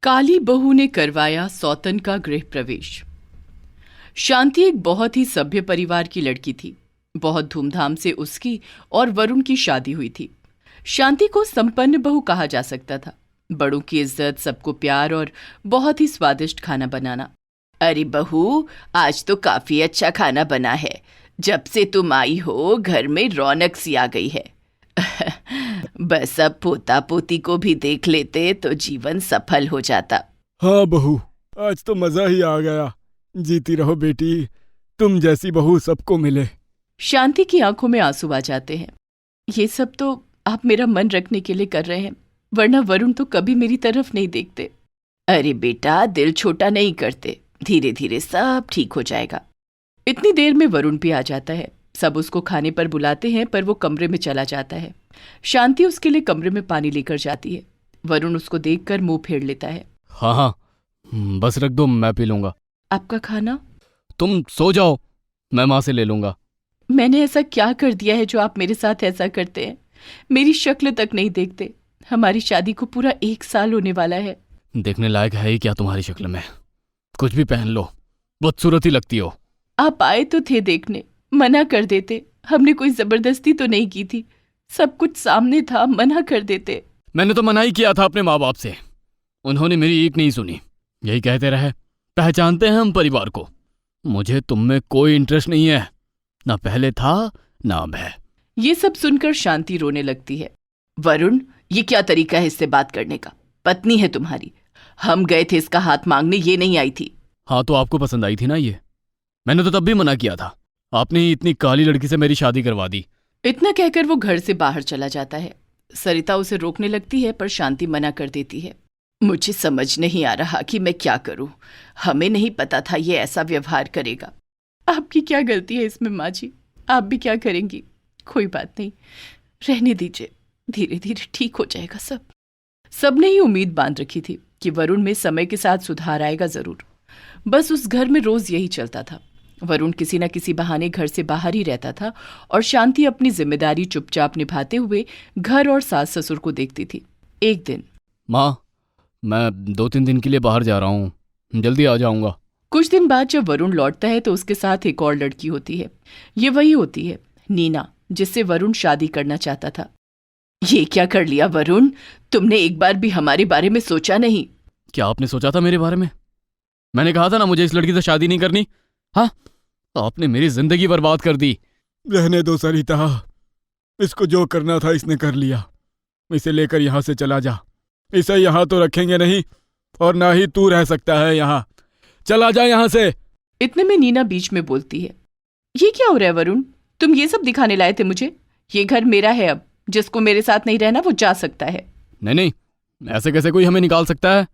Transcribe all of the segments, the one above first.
काली बहू ने करवाया सौतन का गृह प्रवेश। शांति एक बहुत ही सभ्य परिवार की लड़की थी। बहुत धूमधाम से उसकी और वरुण की शादी हुई थी। शांति को संपन्न बहू कहा जा सकता था। बड़ों की इज्जत, सबको प्यार और बहुत ही स्वादिष्ट खाना बनाना। अरे बहू, आज तो काफी अच्छा खाना बना है। जब से तुम आई हो घर में रौनक सी आ गई है। बस अब पोता पोती को भी देख लेते तो जीवन सफल हो जाता। हाँ बहू, आज तो मजा ही आ गया। जीती रहो बेटी, तुम जैसी बहू सबको मिले। शांति की आंखों में आंसू आ जाते हैं। ये सब तो आप मेरा मन रखने के लिए कर रहे हैं, वरना वरुण तो कभी मेरी तरफ नहीं देखते। अरे बेटा, दिल छोटा नहीं करते, धीरे धीरे सब ठीक हो जाएगा। इतनी देर में वरुण भी आ जाता है। सब उसको खाने पर बुलाते हैं, पर वो कमरे में चला जाता है। शांति उसके लिए कमरे में पानी लेकर जाती है। वरुण उसको देखकर मुंह फेर लेता है। हाँ हाँ, बस रख दो, मैं पी लूंगा। आपका खाना? तुम सो जाओ, मैं माँ से ले लूंगा। मैंने ऐसा क्या कर दिया है जो आप मेरे साथ ऐसा करते हैं? मेरी शक्ल तक नहीं देखते। हमारी शादी को पूरा 1 साल होने वाला है। देखने लायक है ही क्या तुम्हारी शक्ल में? कुछ भी पहन लो, बदसूरत ही लगती हो। आप आए तो थे देखने, मना कर देते। हमने कोई जबरदस्ती तो नहीं की थी, सब कुछ सामने था, मना कर देते। मैंने तो मना ही किया था अपने माँ बाप से, उन्होंने मेरी एक नहीं सुनी। यही कहते रहे, पहचानते हैं हम परिवार को। मुझे तुम में कोई इंटरेस्ट नहीं है, ना पहले था ना अब है। ये सब सुनकर शांति रोने लगती है। वरुण, ये क्या तरीका है इससे बात करने का? पत्नी है तुम्हारी, हम गए थे इसका हाथ मांगने, ये नहीं आई थी। हाँ तो आपको पसंद आई थी ना ये? मैंने तो तब भी मना किया था, आपने ही इतनी काली लड़की से मेरी शादी करवा दी। इतना कहकर वो घर से बाहर चला जाता है। सरिता उसे रोकने लगती है, पर शांति मना कर देती है। मुझे समझ नहीं आ रहा कि मैं क्या करूं। हमें नहीं पता था ये ऐसा व्यवहार करेगा। आपकी क्या गलती है इसमें माँ जी? आप भी क्या करेंगी? कोई बात नहीं, रहने दीजिए, धीरे धीरे ठीक हो जाएगा सब। सबने ही उम्मीद बांध रखी थी कि वरुण में समय के साथ सुधार आएगा जरूर। बस उस घर में रोज यही चलता था। वरुण किसी न किसी बहाने घर से बाहर ही रहता था और शांति अपनी जिम्मेदारी चुपचाप निभाते हुए घर और सास ससुर को देखती थी। एक दिन, माँ, मैं 2-3 दिन के लिए बाहर जा रहा हूँ, जल्दी आ जाऊंगा। कुछ दिन बाद जब वरुण लौटता है तो उसके साथ एक और लड़की होती है। ये वही होती है नीना, जिससे वरुण शादी करना चाहता था। ये क्या कर लिया वरुण? तुमने एक बार भी हमारे बारे में सोचा नहीं? क्या आपने सोचा था मेरे बारे में? मैंने कहा था ना मुझे इस लड़की से शादी नहीं करनी। हाँ, आपने मेरी जिंदगी बर्बाद कर दी। रहने दो सरिता, इसको जो करना था इसने कर लिया। इसे लेकर यहाँ से चला जा। इसे यहाँ तो रखेंगे नहीं, और ना ही तू रह सकता है यहाँ। चला जा यहाँ से। इतने में नीना बीच में बोलती है, ये क्या हो रहा है वरुण? तुम ये सब दिखाने लाए थे मुझे? ये घर मेरा है, अब जिसको मेरे साथ नहीं रहना वो जा सकता है। नहीं नहीं, ऐसे कैसे कोई हमें निकाल सकता है?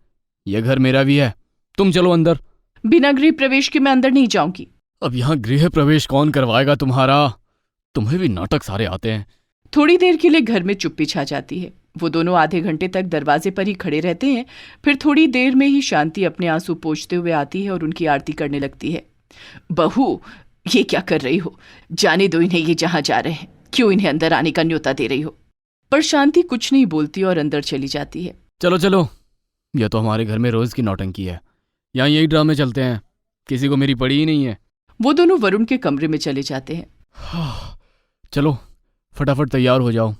ये घर मेरा भी है, तुम चलो अंदर। बिना गृह प्रवेश के मैं अंदर नहीं जाऊंगी। अब यहाँ गृह प्रवेश कौन करवाएगा तुम्हारा? तुम्हें भी नाटक सारे आते हैं। थोड़ी देर के लिए घर में चुप्पी छा जाती है। वो दोनों आधे घंटे तक दरवाजे पर ही खड़े रहते हैं। फिर थोड़ी देर में ही शांति अपने आंसू पोंछते हुए आती है और उनकी आरती करने लगती है। बहू, ये क्या कर रही हो? जाने दो इन्हें, ये जहां जा रहे हैं। क्यों इन्हें अंदर आने का न्योता दे रही हो? पर शांति कुछ नहीं बोलती और अंदर चली जाती है। चलो चलो, यह तो हमारे घर में रोज की नौटंकी है। यहाँ यही ड्रामे चलते हैं, किसी को मेरी पड़ी ही नहीं है। वो दोनों वरुण के कमरे में चले जाते हैं। चलो फटाफट तैयार हो जाओ,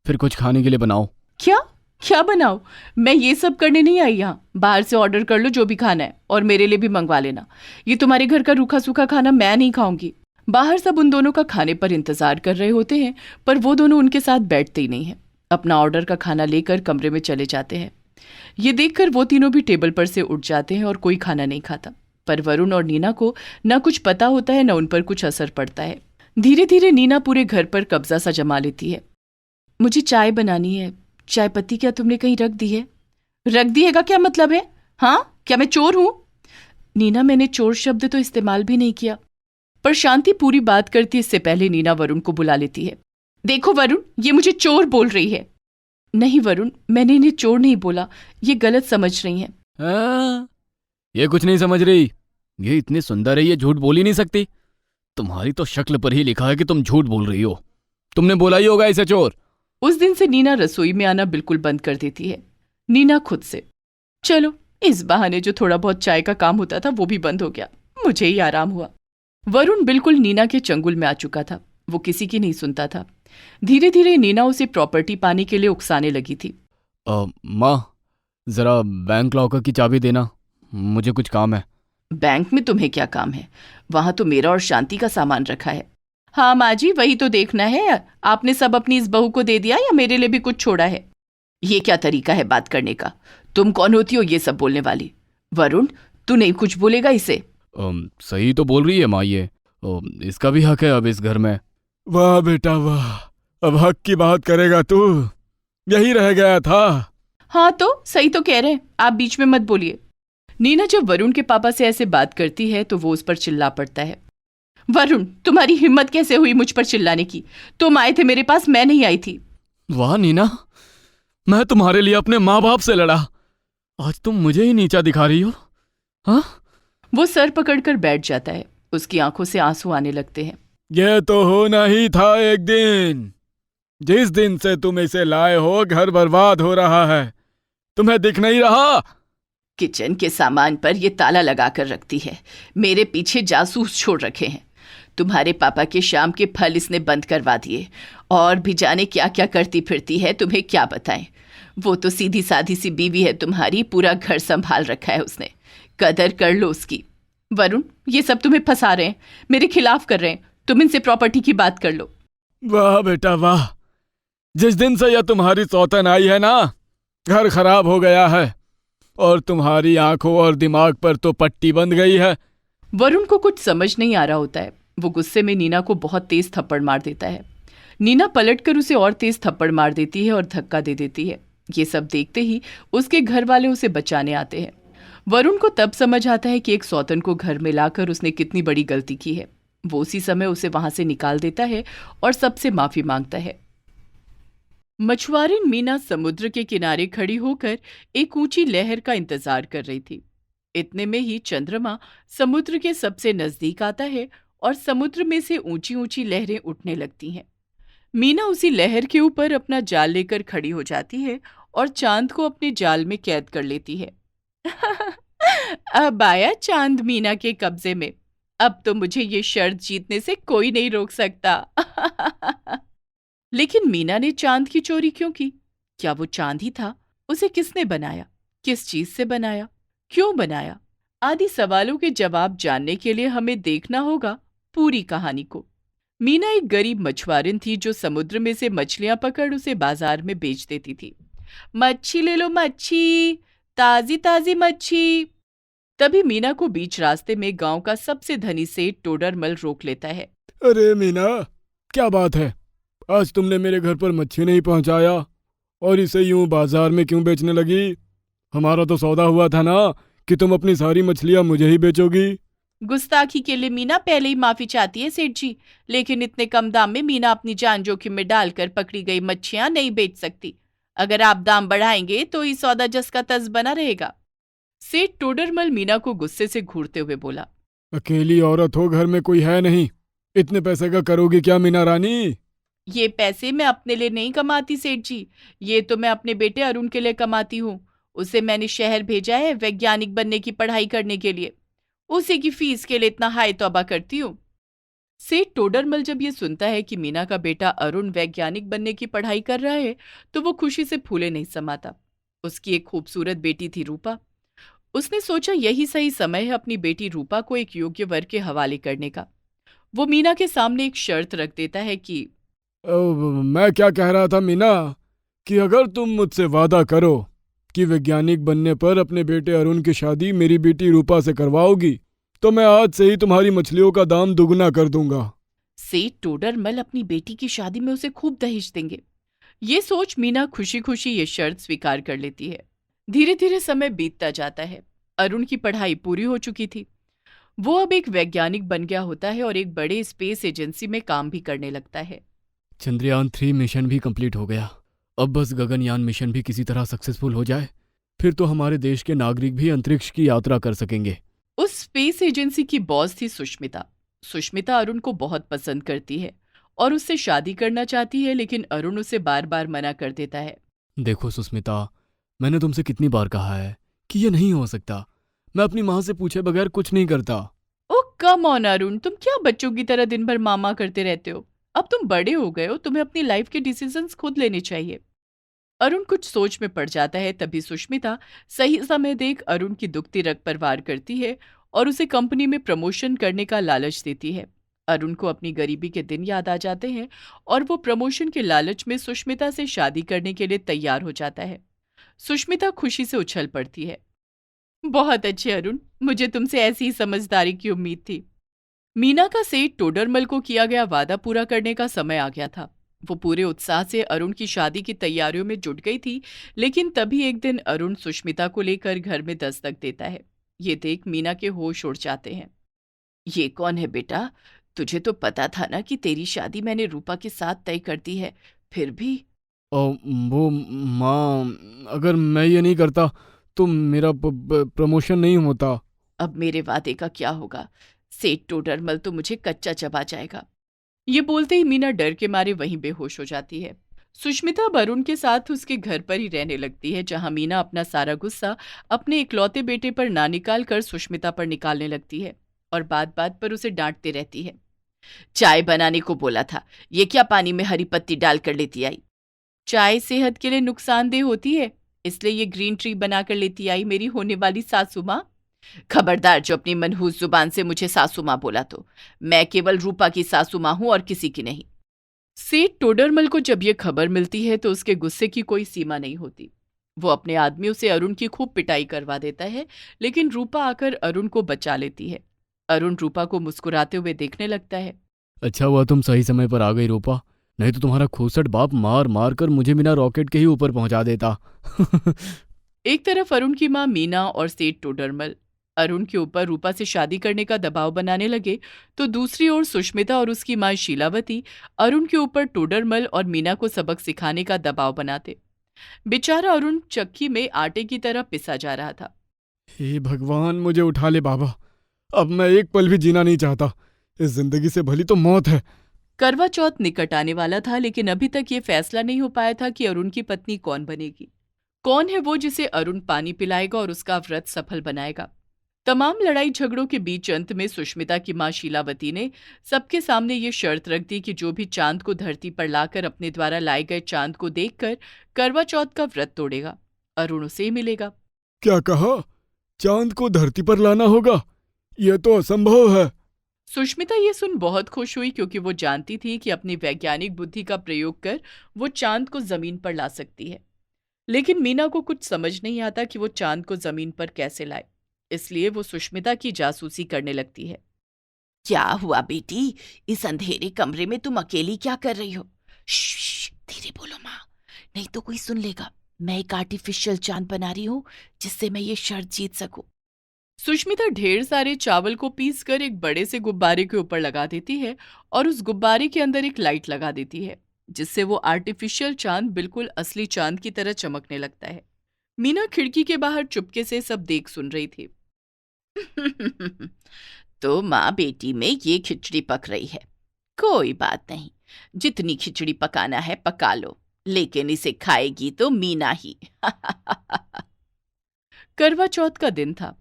फिर कुछ खाने के लिए बनाओ। क्या क्या बनाओ? मैं ये सब करने नहीं आई यहाँ। बाहर से ऑर्डर कर लो जो भी खाना है, और मेरे लिए भी मंगवा लेना। ये तुम्हारे घर का रूखा सूखा खाना मैं नहीं खाऊंगी। बाहर सब उन दोनों का खाने पर इंतजार कर रहे होते हैं, पर वो दोनों उनके साथ बैठते ही नहीं है। अपना ऑर्डर का खाना लेकर कमरे में चले जाते हैं। ये देखकर वो तीनों भी टेबल पर से उठ जाते हैं और कोई खाना नहीं खाता। पर वरुण और नीना को न कुछ पता होता है, न उन पर कुछ असर पड़ता है। धीरे धीरे नीना पूरे घर पर कब्जा सा जमा लेती है। मुझे चाय बनानी है। चाय पत्ती क्या तुमने कहीं रख दी है? रख दी है का क्या मतलब है? हाँ, क्या मैं चोर हूं? नीना, मैंने चोर शब्द तो इस्तेमाल भी नहीं किया। पर शांति पूरी बात करती इससे पहले नीना वरुण को बुला लेती है। देखो वरुण, ये मुझे चोर बोल रही है। नहीं वरुण, मैंने इन्हें चोर नहीं बोला, ये गलत समझ रही हैं। ये कुछ नहीं समझ रही, ये इतनी सुंदर है, ये झूठ बोल ही नहीं सकती। तुम्हारी तो शक्ल पर ही लिखा है कि तुम झूठ बोल रही हो। तुमने बोला ही होगा इसे चोर। उस दिन से नीना रसोई में आना बिल्कुल बंद कर देती है। नीना खुद से, चलो इस बहाने जो थोड़ा बहुत चाय का काम होता था वो भी बंद हो गया। मुझे ही आराम हुआ। वरुण बिल्कुल नीना के चंगुल में आ चुका था। वो किसी की नहीं सुनता था। धीरे धीरे नीना उसे प्रॉपर्टी पाने के लिए उकसाने लगी थी। माँ, जरा बैंक लॉकर की चाबी देना, मुझे कुछ काम है। बैंक में तुम्हें क्या काम है? वहां तो मेरा और शांति का सामान रखा है। हाँ माँ जी, वही तो देखना है, आपने सब अपनी इस बहू को दे दिया या मेरे लिए भी कुछ छोड़ा है? ये क्या तरीका है बात करने का? तुम कौन होती हो ये सब बोलने वाली? वरुण, तू नहीं कुछ बोलेगा इसे? सही तो बोल रही है माँ ये। इसका भी हक है अब इस घर में। वाह बेटा वाह, अब हक की बात करेगा तू? यही रह गया था। हाँ तो सही तो कह रहे हैं, आप बीच में मत बोलिए। नीना जब वरुण के पापा से ऐसे बात करती है तो वो उस पर चिल्ला पड़ता है। वरुण, तुम्हारी हिम्मत कैसे हुई मुझ पर चिल्लाने की? तुम आए थे मेरे पास, मैं नहीं आई थी। वाह नीना, मैं तुम्हारे लिए अपने माँ बाप से लड़ा, आज तुम मुझे ही नीचा दिखा रही हो? हाँ? वो सर पकड़कर बैठ जाता है। उसकी आंखों से आंसू आने लगते हैं। यह तो होना ही था एक दिन। जिस दिन से तुम इसे लाए हो घर बर्बाद हो रहा है, तुम्हें दिख नहीं रहा? किचन के सामान पर ये ताला लगा कर रखती है। मेरे पीछे जासूस छोड़ रखे हैं। तुम्हारे पापा के शाम के फल इसने बंद करवा दिए। और भी जाने क्या क्या करती फिरती है, तुम्हें क्या बताएं। वो तो सीधी साधी सी बीवी है तुम्हारी, पूरा घर संभाल रखा है उसने। कदर कर लो उसकी। वरुण, ये सब तुम्हें फंसा रहे हैं, मेरे खिलाफ कर रहे हैं। तुम इनसे प्रॉपर्टी की बात कर लो। वाह बेटा वाह, जिस दिन से यह तुम्हारी सौतन आई है ना, घर खराब हो गया है और तुम्हारी आंखों और दिमाग पर तो पट्टी बंध गई है। वरुण को कुछ समझ नहीं आ रहा होता है। वो गुस्से में नीना को बहुत तेज थप्पड़ मार देता है। नीना पलटकर उसे और तेज थप्पड़ मार देती है और धक्का दे देती है। ये सब देखते ही उसके घर वाले उसे बचाने आते हैं। वरुण को तब समझ आता है कि एक सौतन को घर में लाकर उसने कितनी बड़ी गलती की है। वो उसी समय उसे वहां से निकाल देता है और सबसे माफी मांगता है। मछुआरिन मीना समुद्र के किनारे खड़ी होकर एक ऊंची लहर का इंतजार कर रही थी। इतने में ही चंद्रमा समुद्र के सबसे नजदीक आता है और समुद्र में से ऊंची ऊंची लहरें उठने लगती हैं। मीना उसी लहर के ऊपर अपना जाल लेकर खड़ी हो जाती है और चांद को अपने जाल में कैद कर लेती है। अब आया चांद मीना के कब्जे में। अब तो मुझे ये शर्त जीतने से कोई नहीं रोक सकता। लेकिन मीना ने चांद की चोरी क्यों की? क्या वो चांद ही था? उसे किसने बनाया? किस चीज से बनाया? क्यों बनाया? आदि सवालों के जवाब जानने के लिए हमें देखना होगा पूरी कहानी को। मीना एक गरीब मछुआरिन थी जो समुद्र में से मछलियां पकड़ उसे बाजार में बेच देती थी। मच्छी ले लो मच्छी, ताजी ताजी मच्छी। तभी मीना को बीच रास्ते में गांव का सबसे धनी सेठ टोडरमल रोक लेता है। अरे मीना, क्या बात है? आज तुमने मेरे घर पर मच्छी नहीं पहुंचाया और इसे यूं बाजार में क्यों बेचने लगी? हमारा तो सौदा हुआ था ना कि तुम अपनी सारी मछलियां मुझे ही बेचोगी। गुस्ताखी के लिए मीना पहले ही माफी चाहती है सेठ जी, लेकिन इतने कम दाम में मीना अपनी जान जोखिम में डालकर पकड़ी गई मच्छियां नहीं बेच सकती। अगर आप दाम बढ़ाएंगे तो ये सौदा जस का तस बना रहेगा। सेठ टोडरमल मीना को गुस्से से घूरते हुए बोला। अकेली औरत हो, घर में कोई है नहीं, इतने पैसे का करोगी क्या मीना रानी? ये पैसे मैं अपने लिए नहीं कमाती सेठ जी, ये तो मैं अपने बेटे अरुण के लिए कमाती हूँ। उसे मैंने शहर भेजा है वैज्ञानिक बनने की पढ़ाई करने के लिए। उसी की फीस के लिए इतना हाय तौबा करती हूँ। सेठ टोडरमल जब ये सुनता है कि मीना का बेटा अरुण वैज्ञानिक बनने की पढ़ाई कर रहा है तो वो खुशी से फूले नहीं समाता। उसकी एक खूबसूरत बेटी थी रूपा। उसने सोचा यही सही समय है अपनी बेटी रूपा को एक योग्य वर के हवाले करने का। वो मीना के सामने एक शर्त रख देता है कि मैं क्या कह रहा था मीना, कि अगर तुम मुझसे वादा करो कि वैज्ञानिक बनने पर अपने बेटे अरुण की शादी मेरी बेटी रूपा से करवाओगी तो मैं आज से ही तुम्हारी मछलियों का दाम दुगना कर दूंगा। सेठ टोडरमल अपनी बेटी की शादी में उसे खूब दहेज देंगे। ये सोच मीना खुशी खुशी ये शर्त स्वीकार कर लेती है। धीरे धीरे समय बीतता जाता है। अरुण की पढ़ाई पूरी हो चुकी थी। वो अब एक वैज्ञानिक बन गया होता है और एक बड़े स्पेस एजेंसी में काम भी करने लगता है। चंद्रयान 3 मिशन भी कंप्लीट हो गया। अब बस गगनयान मिशन भी किसी तरह सक्सेसफुल हो जाए, फिर तो हमारे देश के नागरिक भी अंतरिक्ष की यात्रा कर सकेंगे। उस स्पेस एजेंसी की बॉस थी सुष्मिता। सुष्मिता अरुण को बहुत पसंद करती है और उससे शादी करना चाहती है, लेकिन अरुण उसे बार बार मना कर देता है। देखो सुष्मिता, मैंने तुमसे कितनी बार कहा है कि ये नहीं हो सकता। मैं अपनी माँ से पूछे बगैर कुछ नहीं करता। ओ कम ऑन अरुण, तुम क्या बच्चों की तरह दिन भर मामा करते रहते हो? अब तुम बड़े हो गए हो, तुम्हें अपनी लाइफ के डिसीजंस खुद लेने चाहिए। अरुण कुछ सोच में पड़ जाता है। तभी सुष्मिता सही समय देख अरुण की दुखती रग पर वार करती है और उसे कंपनी में प्रमोशन करने का लालच देती है। अरुण को अपनी गरीबी के दिन याद आ जाते हैं और वो प्रमोशन के लालच में सुष्मिता से शादी करने के लिए तैयार हो जाता है। सुष्मिता खुशी से उछल पड़ती है। बहुत अच्छे अरुण, मुझे तुमसे ऐसी ही समझदारी की उम्मीद थी। मीना का सेठ टोडरमल को किया गया वादा पूरा करने का समय आ गया था। वो पूरे उत्साह से अरुण की शादी की तैयारियों में जुट गई थी, लेकिन तभी एक दिन अरुण सुष्मिता को लेकर घर में दस्तक देता है। ये देख मीना के होश उड़ जाते हैं। ये कौन है बेटा? तुझे तो पता था ना कि तेरी शादी मैंने रूपा के साथ तय कर दी है, फिर भी। और वो माँ, अगर मैं ये नहीं करता तो मेरा प्रमोशन नहीं होता। अब मेरे वादे का क्या होगा? सेठ टोडरमल तो मुझे कच्चा चबा जाएगा। ये बोलते ही मीना डर के मारे वहीं बेहोश हो जाती है। सुष्मिता अब अरुण के साथ उसके घर पर ही रहने लगती है, जहां मीना अपना सारा गुस्सा अपने इकलौते बेटे पर ना निकाल कर सुष्मिता पर निकालने लगती है और बात बात पर उसे डांटती रहती है। चाय बनाने को बोला था, ये क्या पानी में हरी पत्ती डाल कर लेती आई? चाय सेहत के लिए नुकसानदेह होती है, इसलिए ये ग्रीन टी बनाकर लेती आई मेरी होने वाली सासू माँ। खबरदार जो अपनी मनहूस जुबान से मुझे सासू माँ बोला तो। मैं केवल रूपा की सासू माँ हूं और किसी की नहीं। सेठ टोडरमल को जब यह खबर मिलती है तो उसके गुस्से की कोई सीमा नहीं होती। वो अपने आदमियों से अरुण की खूब पिटाई करवा देता है, लेकिन रूपा आकर अरुण को बचा लेती है। अरुण रूपा को मुस्कुराते हुए देखने लगता है। अच्छा हुआ तुम सही समय पर आ गई रूपा, नहीं तो तुम्हारा खोसट बाप मार मार कर मुझे बिना रॉकेट के ही ऊपर पहुंचा देता। एक तरफ अरुण की माँ मीना और सेठ टोडरमल अरुण के ऊपर रूपा से शादी करने का दबाव बनाने लगे, तो दूसरी ओर सुष्मिता और उसकी माँ शीलावती अरुण के ऊपर टोडरमल और मीना को सबक सिखाने का दबाव बनाते। बेचारा अरुण चक्की में आटे की तरह पिसा जा रहा था। हे भगवान, मुझे उठा ले बाबा, अब मैं एक पल भी जीना नहीं चाहता। इस जिंदगी से भली तो मौत है। करवा चौथ निकट आने वाला था, लेकिन अभी तक ये फैसला नहीं हो पाया था कि अरुण की पत्नी कौन बनेगी। कौन है वो जिसे अरुण पानी पिलाएगा और उसका व्रत सफल बनाएगा। तमाम लड़ाई झगड़ों के बीच अंत में सुष्मिता की मां शीलावती ने सबके सामने ये शर्त रख दी कि जो भी चांद को धरती पर लाकर अपने द्वारा लाए गए चांद को देखकर करवा चौथ का व्रत तोड़ेगा, अरुण उसे ही मिलेगा। क्या कहा? चांद को धरती पर लाना होगा? यह तो असंभव है। सुष्मिता ये सुन बहुत खुश हुई, क्योंकि वो जानती थी कि अपनी वैज्ञानिक बुद्धि का प्रयोग कर वो चांद को जमीन पर ला सकती है। लेकिन मीना को कुछ समझ नहीं आता कि वो चांद को जमीन पर कैसे लाए, इसलिए वो सुष्मिता की जासूसी करने लगती है। क्या हुआ बेटी? इस अंधेरे कमरे में तुम अकेली क्या कर रही हो? श्श्श, धीरे बोलो माँ, नहीं तो कोई सुन लेगा। मैं एक आर्टिफिशियल चांद बना रही हूँ जिससे मैं ये शर्त जीत सकूं। सुष्मिता ढेर सारे चावल को पीसकर एक बड़े से गुब्बारे के ऊपर लगा देती है और उस गुब्बारे के अंदर एक लाइट लगा देती है, जिससे वो आर्टिफिशियल चांद बिल्कुल असली चांद की तरह चमकने लगता है। मीना खिड़की के बाहर चुपके से सब देख सुन रही थी। तो माँ बेटी में ये खिचड़ी पक रही है। कोई बात नहीं, जितनी खिचड़ी पकाना है पका लो, लेकिन इसे खाएगी तो मीना ही। करवा चौथ का दिन था।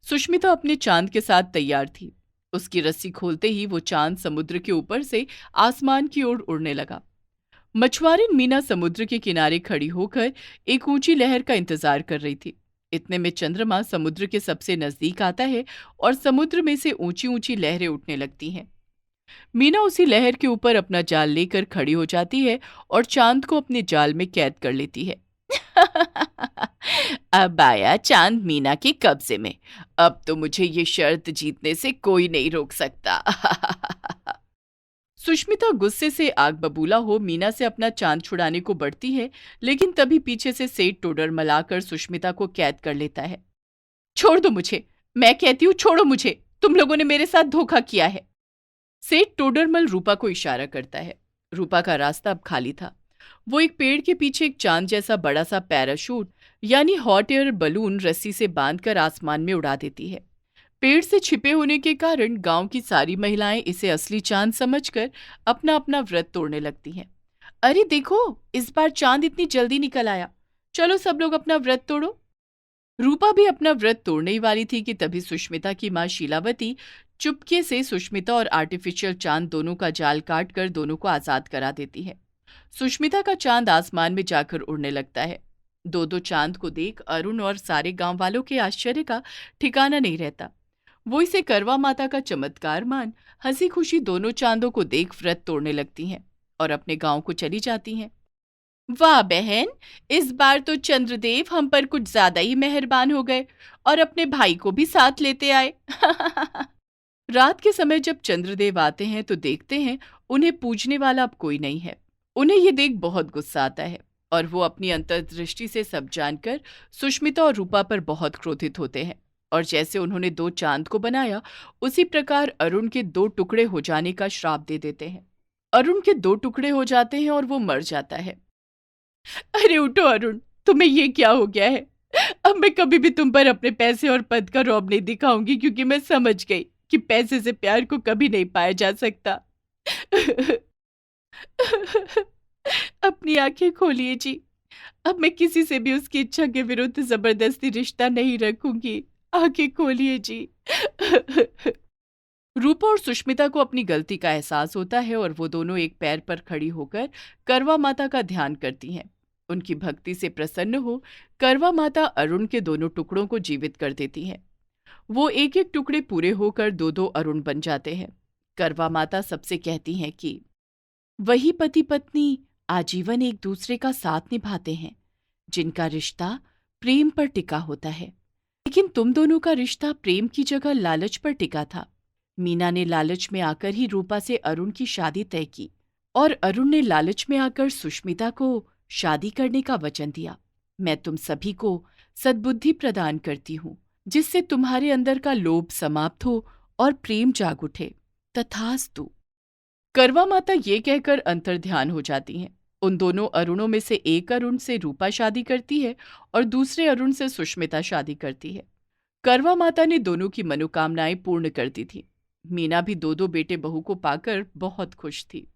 सुष्मिता अपने चांद के साथ तैयार थी। उसकी रस्सी खोलते ही वो चांद समुद्र के ऊपर से आसमान की ओर उड़ने लगा। मछुआरिन मीना समुद्र के किनारे खड़ी होकर एक ऊंची लहर का इंतजार कर रही थी। इतने में चंद्रमा समुद्र के सबसे नजदीक आता है और समुद्र में से ऊंची ऊंची लहरें उठने लगती हैं। मीना उसी लहर के ऊपर अपना जाल लेकर खड़ी हो जाती है और चांद को अपने जाल में कैद कर लेती है। अब आया चांद मीना के कब्जे में। अब तो मुझे ये शर्त जीतने से कोई नहीं रोक सकता। सुष्मिता गुस्से से आग बबूला हो मीना से अपना चांद छुड़ाने को बढ़ती है, लेकिन तभी पीछे से सेठ टोडरमल आकर सुष्मिता को कैद कर लेता है। छोड़ दो मुझे, मैं कहती हूँ छोड़ो मुझे, तुम लोगों ने मेरे साथ धोखा किया है। सेठ टोडरमल रूपा को इशारा करता है। रूपा का रास्ता अब खाली था। वो एक पेड़ के पीछे एक चांद जैसा बड़ा सा पैराशूट यानी हॉट एयर बलून रस्सी से बांधकर आसमान में उड़ा देती है। पेड़ से छिपे होने के कारण गांव की सारी महिलाएं इसे असली चांद समझकर अपना अपना व्रत तोड़ने लगती हैं। अरे देखो, इस बार चांद इतनी जल्दी निकल आया, चलो सब लोग अपना व्रत तोड़ो। रूपा भी अपना व्रत तोड़ने ही वाली थी कि तभी सुष्मिता की मां शीलावती चुपके से सुष्मिता और आर्टिफिशियल चांद दोनों का जाल काट कर दोनों को आजाद करा देती है। सुष्मिता का चांद आसमान में जाकर उड़ने लगता है। दो दो चांद को देख अरुण और सारे गांव वालों के आश्चर्य का ठिकाना नहीं रहता। वो इसे करवा माता का चमत्कार मान हंसी खुशी दोनों चांदों को देख व्रत तोड़ने लगती हैं और अपने गांव को चली जाती हैं। वाह बहन, इस बार तो चंद्रदेव हम पर कुछ ज्यादा ही मेहरबान हो गए और अपने भाई को भी साथ लेते आए। रात के समय जब चंद्रदेव आते हैं तो देखते हैं उन्हें पूजने वाला अब कोई नहीं है। उन्हें ये देख बहुत गुस्सा आता है और वो अपनी अंतर्दृष्टि से सब जानकर सुष्मिता और रूपा पर बहुत क्रोधित होते हैं और जैसे उन्होंने दो चांद को बनाया उसी प्रकार अरुण के दो टुकड़े हो जाने का श्राप दे देते हैं। अरुण के दो टुकड़े हो जाते हैं और वो मर जाता है। अरे उठो अरुण, तुम्हें ये क्या हो गया है? अब मैं कभी भी तुम पर अपने पैसे और पद का रौब नहीं दिखाऊंगी, क्योंकि मैं समझ गई कि पैसे से प्यार को कभी नहीं पाया जा सकता। अपनी आंखें खोलिए जी। अब मैं किसी से भी उसकी इच्छा के विरुद्ध जबरदस्ती रिश्ता नहीं रखूंगी। आंखें खोलिए जी। रूपा और सुष्मिता को अपनी गलती का एहसास होता है और वो दोनों एक पैर पर खड़ी होकर करवा माता का ध्यान करती हैं। उनकी भक्ति से प्रसन्न हो करवा माता अरुण के दोनों टुकड़ों को जीवित कर देती हैं। वो एक एक टुकड़े पूरे होकर दो दो अरुण बन जाते हैं। करवा माता सबसे कहती हैं कि वही पति पत्नी आजीवन एक दूसरे का साथ निभाते हैं, जिनका रिश्ता प्रेम पर टिका होता है। लेकिन तुम दोनों का रिश्ता प्रेम की जगह लालच पर टिका था। मीना ने लालच में आकर ही रूपा से अरुण की शादी तय की और अरुण ने लालच में आकर सुष्मिता को शादी करने का वचन दिया। मैं तुम सभी को सद्बुद्धि प्रदान करती हूँ, जिससे तुम्हारे अंदर का लोभ समाप्त हो और प्रेम जाग उठे। तथास्तु। करवा माता ये कहकर अंतर्ध्यान हो जाती हैं। उन दोनों अरुणों में से एक अरुण से रूपा शादी करती है और दूसरे अरुण से सुष्मिता शादी करती है। करवा माता ने दोनों की मनोकामनाएं पूर्ण कर दी थी। मीना भी दो दो बेटे बहू को पाकर बहुत खुश थी।